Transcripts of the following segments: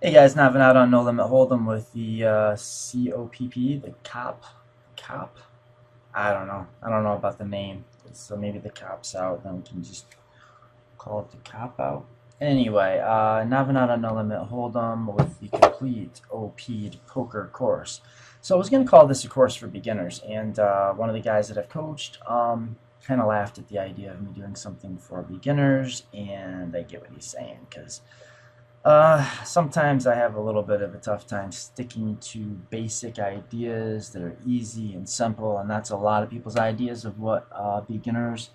Hey guys, Navonod on No Limit Hold'em with the COPP, the COP, COP. I don't know about the name. So maybe the COP's out, then we can just call it the COP out. Anyway, Navonod on No Limit Hold'em with the complete OP'd poker course. So I was going to call this a course for beginners, and one of the guys that I've coached kind of laughed at the idea of me doing something for beginners, and I get what he's saying because sometimes I have a little bit of a tough time sticking to basic ideas that are easy and simple, and that's a lot of people's ideas of what beginner's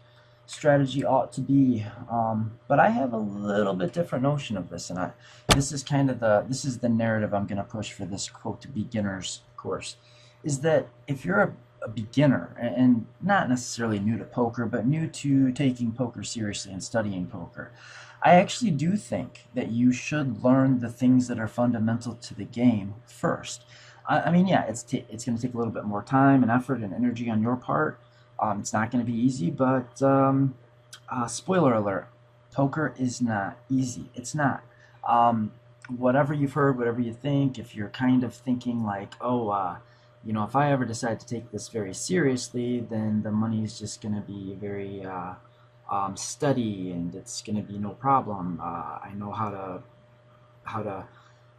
strategy ought to be. But I have a little bit different notion of this, and this is kind of this is the narrative I'm going to push for this quote beginners course, is that if you're a beginner and not necessarily new to poker, but new to taking poker seriously and studying poker, I actually do think that you should learn the things that are fundamental to the game first. I mean, yeah, it's going to take a little bit more time and effort and energy on your part. It's not going to be easy, but spoiler alert, poker is not easy. It's not. Whatever you've heard, whatever you think, if you're kind of thinking like, oh, if I ever decide to take this very seriously, then the money is just going to be very steady, and it's going to be no problem. I know how to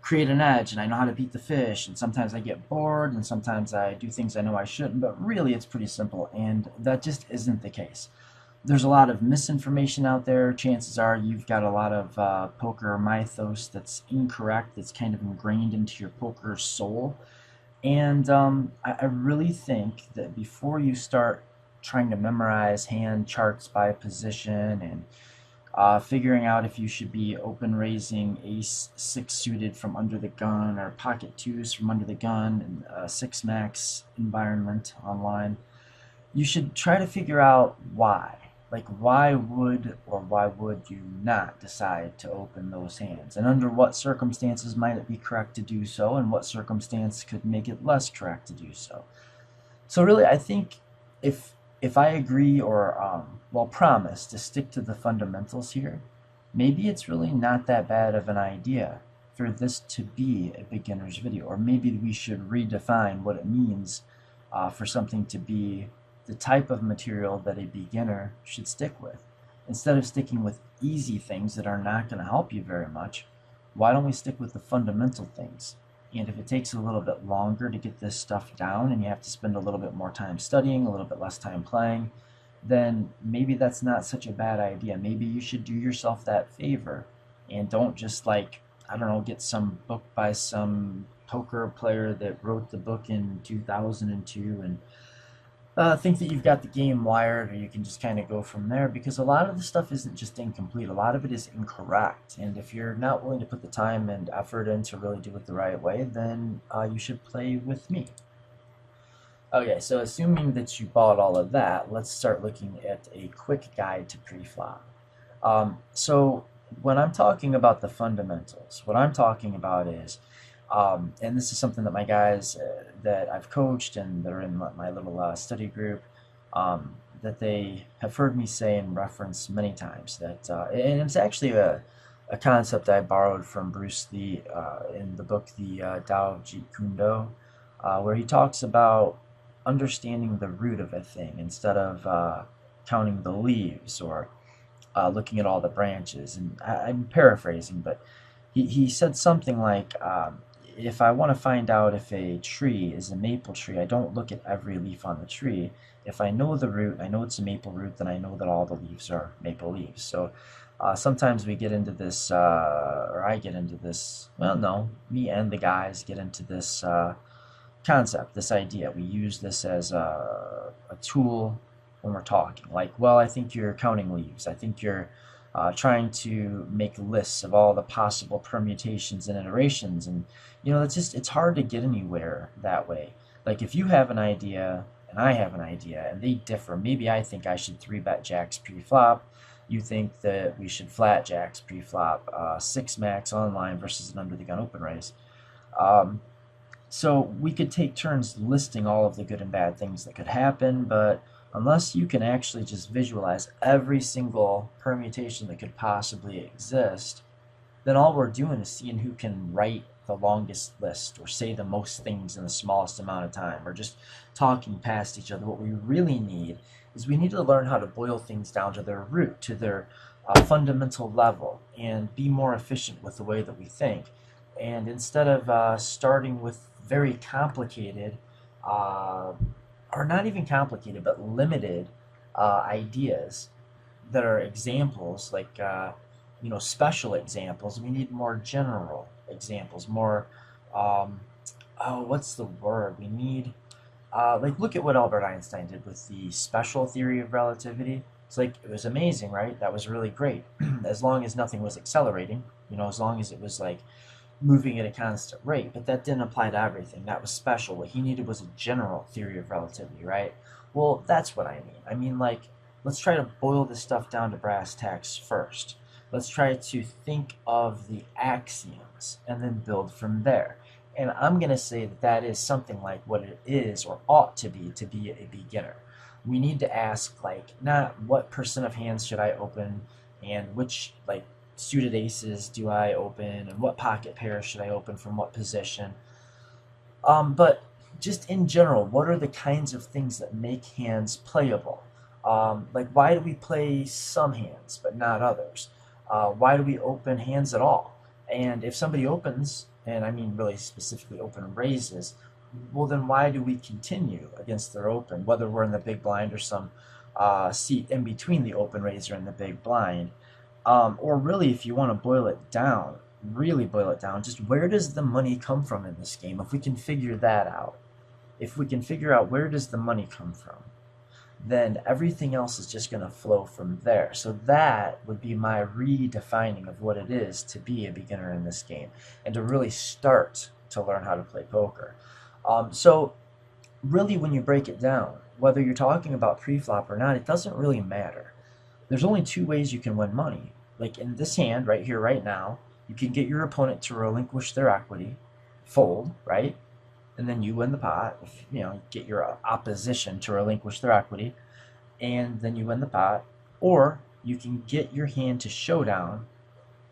create an edge, and I know how to beat the fish. And sometimes I get bored, and sometimes I do things I know I shouldn't. But really, it's pretty simple, and that just isn't the case. There's a lot of misinformation out there. Chances are you've got a lot of poker mythos that's incorrect, that's kind of ingrained into your poker soul. And I really think that before you start trying to memorize hand charts by position and figuring out if you should be open raising ace six suited from under the gun or pocket twos from under the gun in a six max environment online, you should try to figure out why. Like, why would you not decide to open those hands? And under what circumstances might it be correct to do so, and what circumstance could make it less correct to do so? So really, I think if I agree or promise to stick to the fundamentals here, maybe it's really not that bad of an idea for this to be a beginner's video, or maybe we should redefine what it means for something to be the type of material that a beginner should stick with. Instead of sticking with easy things that are not going to help you very much, why don't we stick with the fundamental things? And if it takes a little bit longer to get this stuff down, and you have to spend a little bit more time studying, a little bit less time playing, then maybe that's not such a bad idea. Maybe you should do yourself that favor and don't just, like, I don't know, get some book by some poker player that wrote the book in 2002 and think that you've got the game wired, or you can just kind of go from there, because a lot of the stuff isn't just incomplete. A lot of it is incorrect. And if you're not willing to put the time and effort in to really do it the right way, then you should play with me. Okay, so assuming that you bought all of that, let's start looking at a quick guide to pre-flop. So when I'm talking about the fundamentals, what I'm talking about is, and this is something that my guys that I've coached and that are in my little study group, that they have heard me say and reference many times. That and it's actually a concept I borrowed from Bruce Lee in the book The Tao of Jeet Kune Do, where he talks about understanding the root of a thing instead of counting the leaves or looking at all the branches. And I'm paraphrasing, but he said something like, if I want to find out if a tree is a maple tree, I don't look at every leaf on the tree. If I know the root, I know it's a maple root, then I know that all the leaves are maple leaves. So sometimes we get into this, or I get into this, well, no, me and the guys get into this concept, this idea. We use this as a tool when we're talking. Like, well, I think you're counting leaves. I think you're trying to make lists of all the possible permutations and iterations, and it's hard to get anywhere that way. Like, if you have an idea and I have an idea and they differ, maybe I think I should 3-bet jacks pre-flop, you think that we should flat jacks pre-flop, 6 max online versus an under the gun open raise. So we could take turns listing all of the good and bad things that could happen, but unless you can actually just visualize every single permutation that could possibly exist, then all we're doing is seeing who can write the longest list or say the most things in the smallest amount of time, or just talking past each other. What we really need is we need to learn how to boil things down to their root, to their fundamental level, and be more efficient with the way that we think. And instead of starting with very complicated, or not even complicated, but limited ideas that are examples, like special examples, we need more general examples, more what's the word? We need like, look at what Albert Einstein did with the special theory of relativity. It's like, it was amazing, right? That was really great. As long as nothing was accelerating, as long as it was like moving at a constant rate. But that didn't apply to everything. That was special. What he needed was a general theory of relativity, right? Well, that's what I mean. I mean, like, let's try to boil this stuff down to brass tacks first. Let's try to think of the axioms and then build from there. And I'm going to say that that is something like what it is or ought to be a beginner. We need to ask, like, not what percent of hands should I open and which, like, suited aces do I open and what pocket pairs should I open from what position. But just in general, what are the kinds of things that make hands playable? Like, why do we play some hands but not others? Why do we open hands at all? And if somebody opens, and I mean really specifically open raises, well, then why do we continue against their open, whether we're in the big blind or some seat in between the open raiser and the big blind? Or really, if you want to boil it down, really boil it down, just where does the money come from in this game? If we can figure that out, if we can figure out where does the money come from, then everything else is just going to flow from there. So that would be my redefining of what it is to be a beginner in this game and to really start to learn how to play poker. So really, when you break it down, whether you're talking about pre-flop or not, it doesn't really matter. There's only two ways you can win money. Like in this hand right here, right now, you can get your opponent to relinquish their equity, fold, right? And then you win the pot. If, you get your opposition to relinquish their equity, and then you win the pot. Or you can get your hand to showdown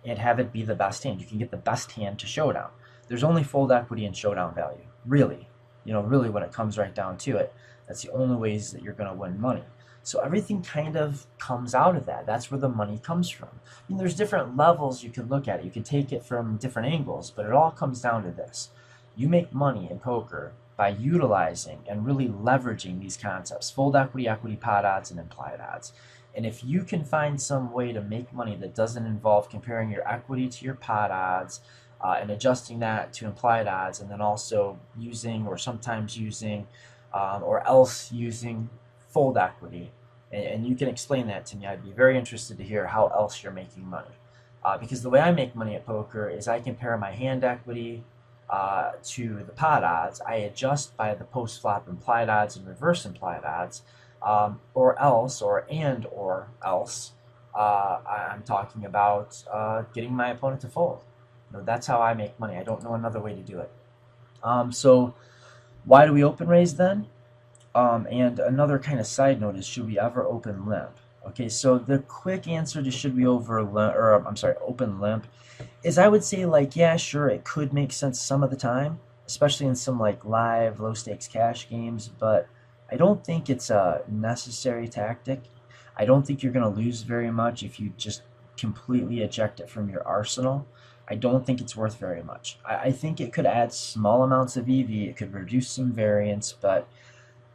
and have it be the best hand. You can get the best hand to showdown. There's only fold equity and showdown value, really. Really when it comes right down to it, that's the only ways that you're going to win money. So everything kind of comes out of that. That's where the money comes from. There's different levels you can look at it. You can take it from different angles, but it all comes down to this. You make money in poker by utilizing and really leveraging these concepts: fold equity, equity pot odds, and implied odds. And if you can find some way to make money that doesn't involve comparing your equity to your pot odds and adjusting that to implied odds, and then also using or sometimes using or else using fold equity, and you can explain that to me, I'd be very interested to hear how else you're making money. Because the way I make money at poker is I compare my hand equity to the pot odds. I adjust by the post-flop implied odds and reverse implied odds, or else I'm talking about getting my opponent to fold. That's how I make money. I don't know another way to do it. So why do we open raise then? And another kind of side note is, should we ever open limp? Okay, so the quick answer to should we open limp is, I would say, like, yeah, sure, it could make sense some of the time, especially in some like live low stakes cash games, but I don't think it's a necessary tactic. I don't think you're going to lose very much if you just completely eject it from your arsenal. I don't think it's worth very much. I think it could add small amounts of EV, it could reduce some variance, but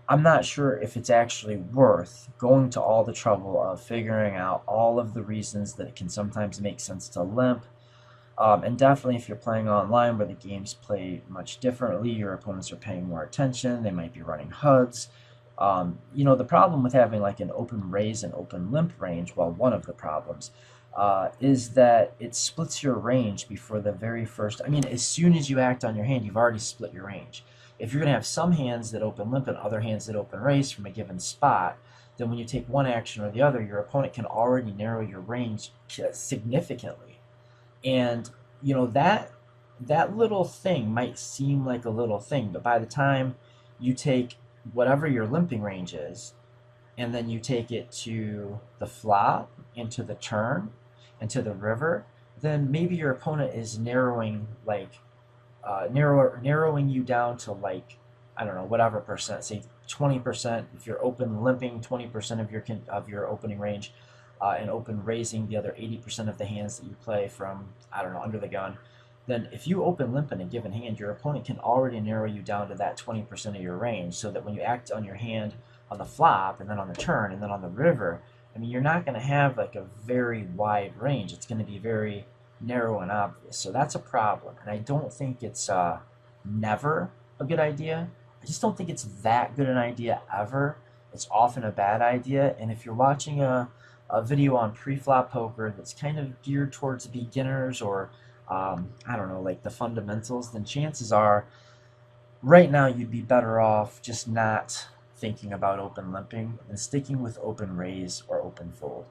I'm not sure if it's actually worth going to all the trouble of figuring out all of the reasons that it can sometimes make sense to limp. And definitely if you're playing online where the games play much differently, your opponents are paying more attention, they might be running HUDs. The problem with having like an open raise and open limp range, well, one of the problems, is that it splits your range before the very first. As soon as you act on your hand, you've already split your range. If you're going to have some hands that open limp and other hands that open raise from a given spot, then when you take one action or the other, your opponent can already narrow your range significantly. And that little thing might seem like a little thing, but by the time you take whatever your limping range is, and then you take it to the flop, into the turn, into the river, then maybe your opponent is narrowing narrowing you down to like, I don't know, whatever percent, say 20% if you're open limping 20% of your opening range, and open raising the other 80% of the hands that you play from, I don't know, under the gun. Then if you open limp in a given hand, your opponent can already narrow you down to that 20% of your range, so that when you act on your hand on the flop and then on the turn and then on the river, I mean, you're not going to have like a very wide range. It's going to be very narrow and obvious. So that's a problem, and I don't think it's never a good idea. I just don't think it's that good an idea ever. It's often a bad idea, and if you're watching a video on pre-flop poker that's kind of geared towards beginners, or I don't know, like the fundamentals, then chances are right now you'd be better off just not thinking about open limping and sticking with open raise or open fold,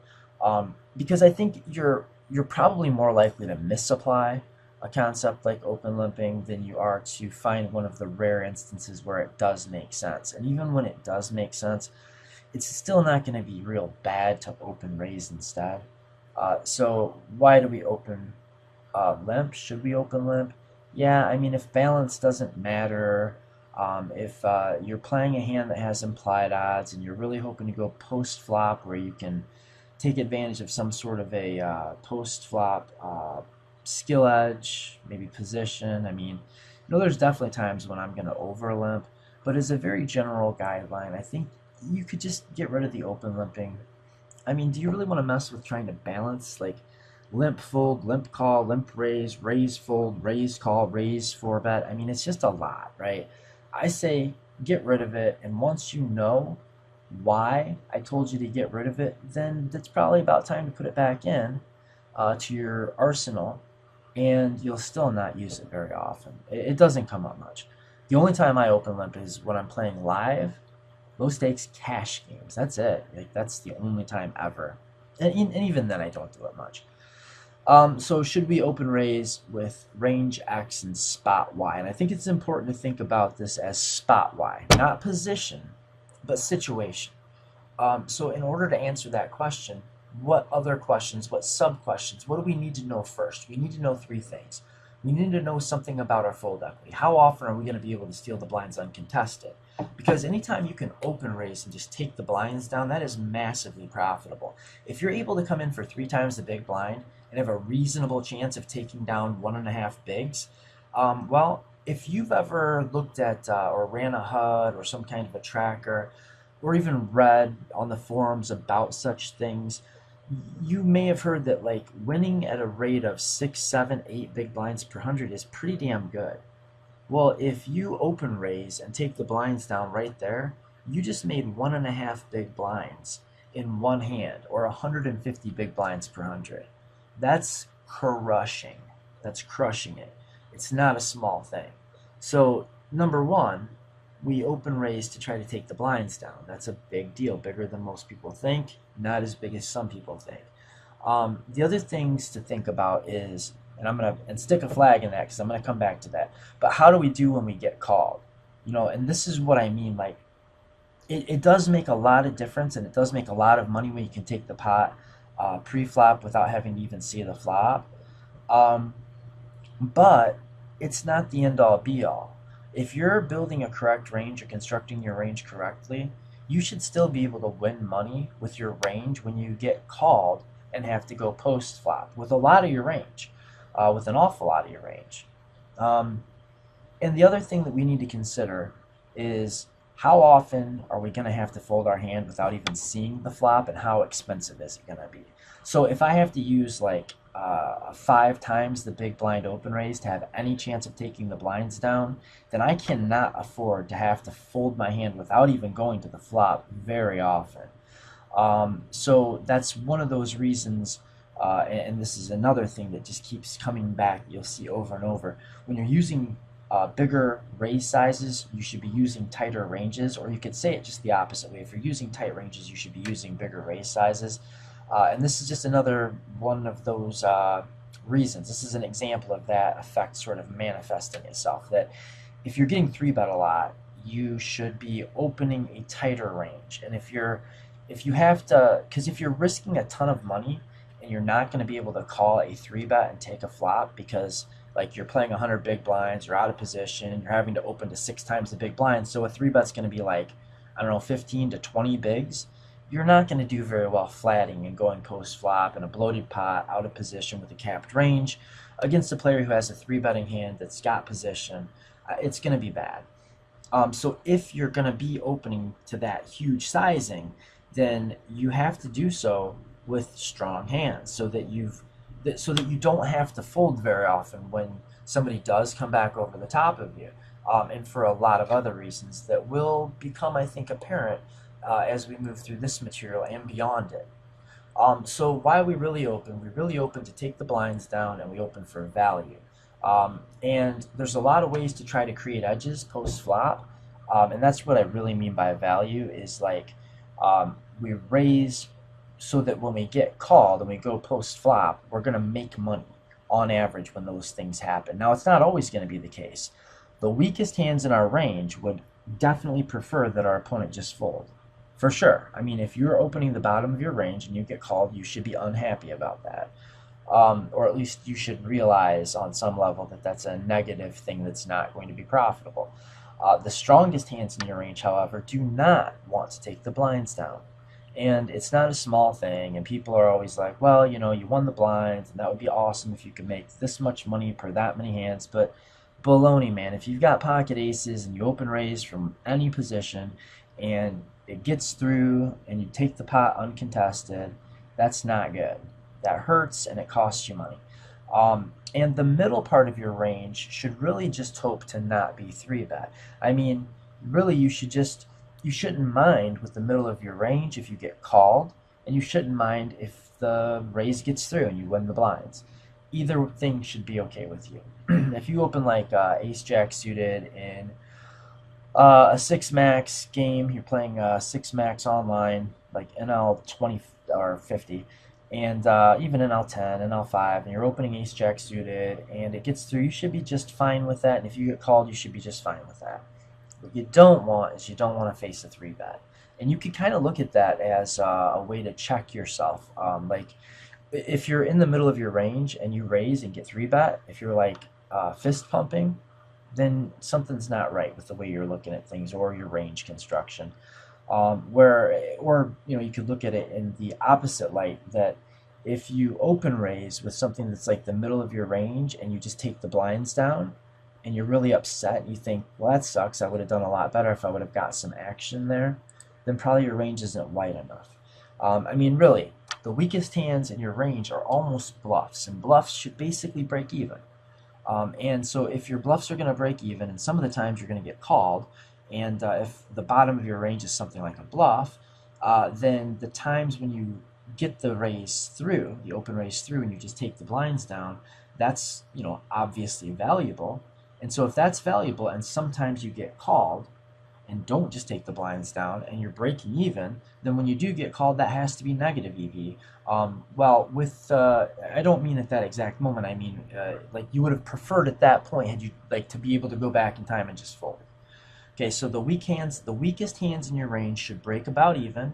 because I think you're probably more likely to misapply a concept like open limping than you are to find one of the rare instances where it does make sense. And even when it does make sense, it's still not going to be real bad to open raise instead. So why do we open limp? Should we open limp? Yeah, I mean, if balance doesn't matter, if you're playing a hand that has implied odds and you're really hoping to go post-flop where you can take advantage of some sort of a post-flop skill edge, maybe position. I mean, there's definitely times when I'm going to over limp, but as a very general guideline, I think you could just get rid of the open limping. I mean, do you really want to mess with trying to balance like limp fold, limp call, limp raise, raise fold, raise call, raise 4-bet? I mean, it's just a lot, right? I say get rid of it, and once you know why I told you to get rid of it, then it's probably about time to put it back in to your arsenal, and you'll still not use it very often. It doesn't come up much. The only time I open limp is when I'm playing live, low stakes cash games. That's it. Like, that's the only time ever, and even then I don't do it much. So should we open raise with range X and spot Y? And I think it's important to think about this as spot Y, not position, but situation. So in order to answer that question, what other questions, what sub-questions, what do we need to know first? We need to know 3 things. We need to know something about our fold equity. How often are we going to be able to steal the blinds uncontested? Because anytime you can open raise and just take the blinds down, that is massively profitable. If you're able to come in for 3 times the big blind and have a reasonable chance of taking down 1.5 bigs, well, if you've ever looked at or ran a HUD or some kind of a tracker, or even read on the forums about such things, you may have heard that like winning at a rate of 6, 7, 8 big blinds per 100 is pretty damn good. Well, if you open raise and take the blinds down right there, you just made 1.5 big blinds in one hand, or 150 big blinds per 100. That's crushing. That's crushing it. It's not a small thing. So number one, we open raise to try to take the blinds down. That's a big deal, bigger than most people think, not as big as some people think. The other things to think about is, and I'm gonna stick a flag in that because I'm gonna come back to that. But how do we do when we get called? And this is what I mean. Like, it does make a lot of difference, and it does make a lot of money when you can take the pot pre-flop without having to even see the flop. But it's not the end-all be-all. If you're building a correct range or constructing your range correctly, you should still be able to win money with your range when you get called and have to go post-flop with a lot of your range, with an awful lot of your range. And the other thing that we need to consider is how often are we going to have to fold our hand without even seeing the flop, and how expensive is it going to be? So if I have to use like 5 times the big blind open raise to have any chance of taking the blinds down, then I cannot afford to have to fold my hand without even going to the flop very often. So that's one of those reasons, and this is another thing that just keeps coming back, you'll see over and over. When you're using bigger raise sizes, you should be using tighter ranges, or you could say it just the opposite way. If you're using tight ranges, you should be using bigger raise sizes. And this is just another one of those reasons. This is an example of that effect sort of manifesting itself, that if you're getting 3-bet a lot, you should be opening a tighter range. And if you have to, because if you're risking a ton of money and you're not going to be able to call a 3-bet and take a flop because like you're playing 100 big blinds, you're out of position, you're having to open to 6 times the big blind, so a 3-bet's going to be like, I don't know, 15 to 20 bigs. You're not going to do very well flatting and going post flop in a bloated pot out of position with a capped range against a player who has a 3-betting hand that's got position. It's going to be bad. So if you're going to be opening to that huge sizing, then you have to do so with strong hands so that you don't have to fold very often when somebody does come back over the top of you, and for a lot of other reasons that will become, I think, apparent as we move through this material and beyond it. So why are we really open? We really open to take the blinds down, and we open for value. And there's a lot of ways to try to create edges post flop, and that's what I really mean by value is like we raise so that when we get called and we go post flop, we're going to make money on average when those things happen. Now, it's not always going to be the case. The weakest hands in our range would definitely prefer that our opponent just fold. For sure. I mean, if you're opening the bottom of your range and you get called, you should be unhappy about that. Or at least you should realize on some level that that's a negative thing that's not going to be profitable. The strongest hands in your range, however, do not want to take the blinds down. And it's not a small thing, and people are always like, well, you know, you won the blinds, and that would be awesome if you could make this much money per that many hands, but baloney, man. If you've got pocket aces and you open raise from any position, and it gets through and you take the pot uncontested, that's not good. That hurts and it costs you money. And the middle part of your range should really just hope to not be 3-bet. I mean, really you shouldn't mind with the middle of your range if you get called, and you shouldn't mind if the raise gets through and you win the blinds. Either thing should be okay with you. If you open like ace-jack suited in a 6-max game, you're playing 6-max online, like NL 20 or 50, and even NL10, NL5, and you're opening ace-jack suited, and it gets through, you should be just fine with that, and if you get called, you should be just fine with that. What you don't want is you don't want to face a 3-bet. And you can kind of look at that as a way to check yourself. Like, if you're in the middle of your range and you raise and get 3-bet, if you're like fist pumping, then something's not right with the way you're looking at things or your range construction. Or you could look at it in the opposite light, that if you open raise with something that's like the middle of your range and you just take the blinds down and you're really upset and you think, well, that sucks, I would have done a lot better if I would have got some action there, then probably your range isn't wide enough. I mean, really, the weakest hands in your range are almost bluffs, and bluffs should basically break even. And so if your bluffs are going to break even, and some of the times you're going to get called, and if the bottom of your range is something like a bluff, then the times when you get the raise through, the open raise through, and you just take the blinds down, that's obviously valuable. And so if that's valuable, and sometimes you get called and don't just take the blinds down, and you're breaking even, then when you do get called, that has to be negative EV. Well, with I don't mean at that exact moment. I mean like you would have preferred at that point had you like to be able to go back in time and just fold. Okay, so the weakest hands in your range should break about even,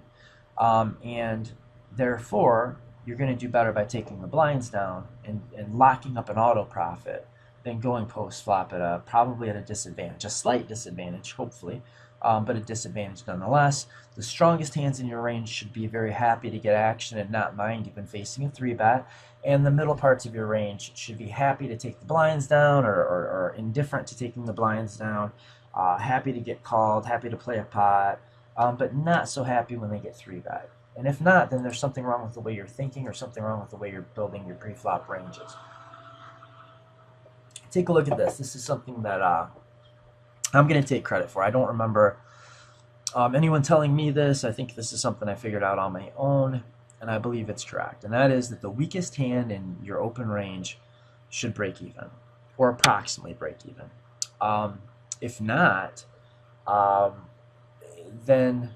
and therefore you're going to do better by taking the blinds down and locking up an auto profit than going post flop at probably at a disadvantage, a slight disadvantage, hopefully, but a disadvantage nonetheless. The strongest hands in your range should be very happy to get action and not mind even facing a 3-bet, and the middle parts of your range should be happy to take the blinds down or indifferent to taking the blinds down, happy to get called, happy to play a pot, but not so happy when they get 3-bet. And if not, then there's something wrong with the way you're thinking or something wrong with the way you're building your pre-flop ranges. Take a look at this. This is something that I'm going to take credit for. I don't remember anyone telling me this. I think this is something I figured out on my own, and I believe it's correct. And that is that the weakest hand in your open range should break even, or approximately break even. If not, then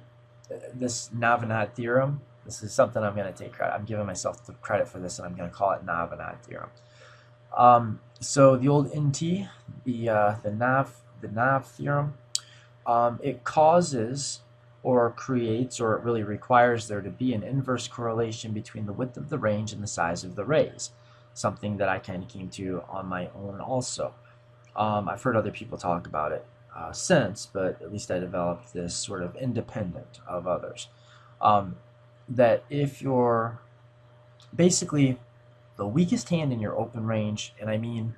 this Navonod Theorem, this is something I'm going to take credit. I'm giving myself the credit for this, and I'm going to call it Navonod Theorem. So the old NT, the Nav theorem, it causes or creates, or it really requires there to be an inverse correlation between the width of the range and the size of the raise, something that I kind of came to on my own also. I've heard other people talk about it since, but at least I developed this sort of independent of others. That if you're basically the weakest hand in your open range, and I mean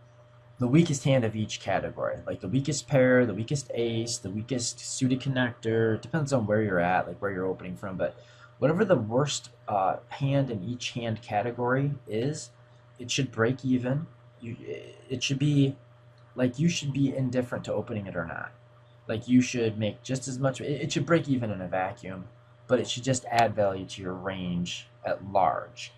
the weakest hand of each category, like the weakest pair, the weakest ace, the weakest suited connector, depends on where you're at, like where you're opening from, but whatever the worst hand in each hand category is, it should break even. It should be like you should be indifferent to opening it or not. Like you should make just as much, it should break even in a vacuum, but it should just add value to your range at large.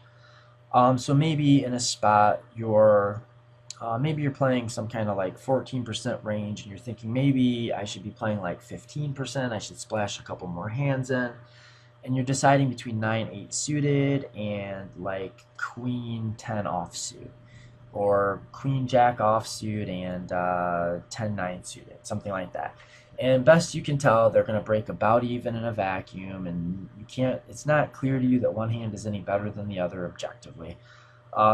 So maybe in a spot maybe you're playing some kind of like 14% range and you're thinking maybe I should be playing like 15%, I should splash a couple more hands in, and you're deciding between 9-8 suited and like queen 10 offsuit, or queen jack offsuit and 10-9 suited, something like that. And best you can tell, they're going to break about even in a vacuum, and it's not clear to you that one hand is any better than the other objectively.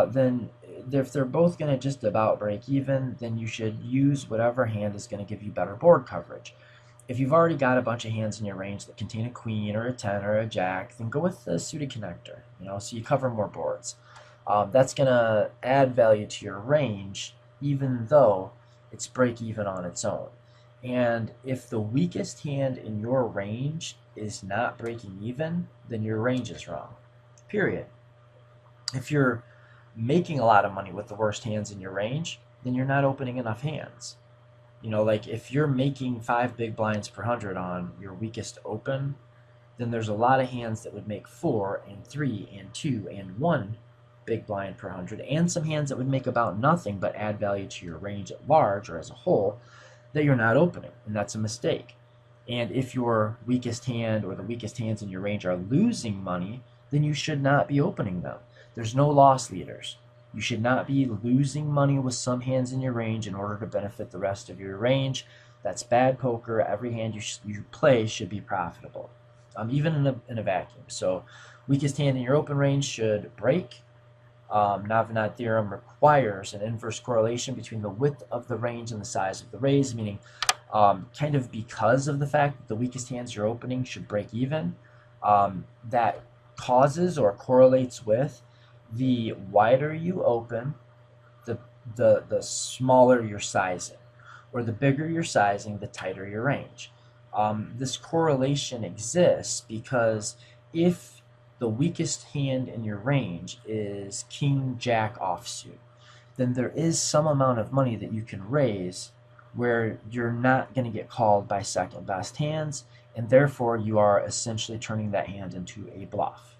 Then if they're both going to just about break even, then you should use whatever hand is going to give you better board coverage. If you've already got a bunch of hands in your range that contain a queen or a 10 or a jack, then go with the suited connector, so you cover more boards. That's going to add value to your range, even though it's break even on its own. And if the weakest hand in your range is not breaking even, then your range is wrong, period. If you're making a lot of money with the worst hands in your range, then you're not opening enough hands. Like if you're making 5 big blinds per 100 on your weakest open, then there's a lot of hands that would make 4 and 3 and 2 and 1 big blind per 100, and some hands that would make about nothing but add value to your range at large or as a whole that you're not opening, and that's a mistake. And if your weakest hand or the weakest hands in your range are losing money, then you should not be opening them. There's no loss leaders. You should not be losing money with some hands in your range in order to benefit the rest of your range. That's bad poker. Every hand you play should be profitable, even in a vacuum. So weakest hand in your open range should break. Navonod Theorem requires an inverse correlation between the width of the range and the size of the raise, meaning kind of because of the fact that the weakest hands you're opening should break even, that causes or correlates with the wider you open, the smaller your sizing, or the bigger your sizing, the tighter your range. This correlation exists because if the weakest hand in your range is king jack offsuit, then there is some amount of money that you can raise where you're not going to get called by second best hands, and therefore you are essentially turning that hand into a bluff.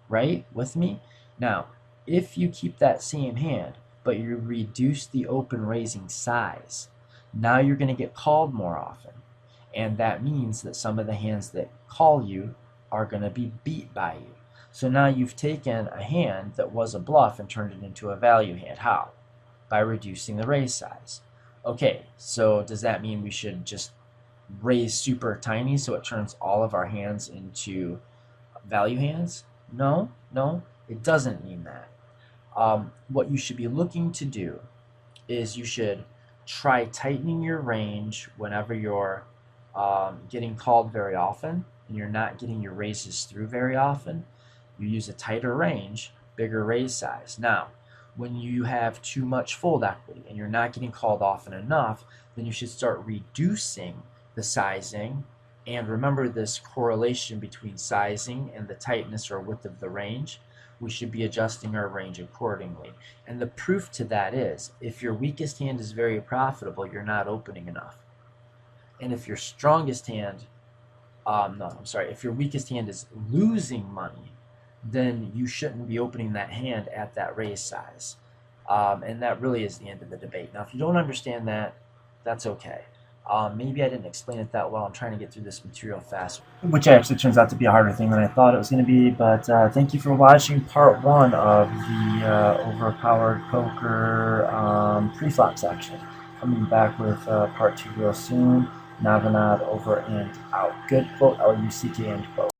Right? With me? Now, if you keep that same hand, but you reduce the open raising size, now you're going to get called more often. And that means that some of the hands that call you are going to be beat by you. So now you've taken a hand that was a bluff and turned it into a value hand. How? By reducing the raise size. Okay, so does that mean we should just raise super tiny so it turns all of our hands into value hands? No, it doesn't mean that. What you should be looking to do is you should try tightening your range whenever you're getting called very often and you're not getting your raises through very often. You use a tighter range, bigger raise size. Now, when you have too much fold equity and you're not getting called often enough, then you should start reducing the sizing. And remember this correlation between sizing and the tightness or width of the range. We should be adjusting our range accordingly. And the proof to that is, if your weakest hand is very profitable, you're not opening enough. And if your strongest hand, if your weakest hand is losing money, then you shouldn't be opening that hand at that raise size. And that really is the end of the debate. Now, if you don't understand that, that's okay. Maybe I didn't explain it that well. I'm trying to get through this material fast, which actually turns out to be a harder thing than I thought it was going to be. But thank you for watching part 1 of the overpowered poker pre-flop section. Coming back with part 2 real soon. Navonod over and out. Good quote, L-U-C-K end quote.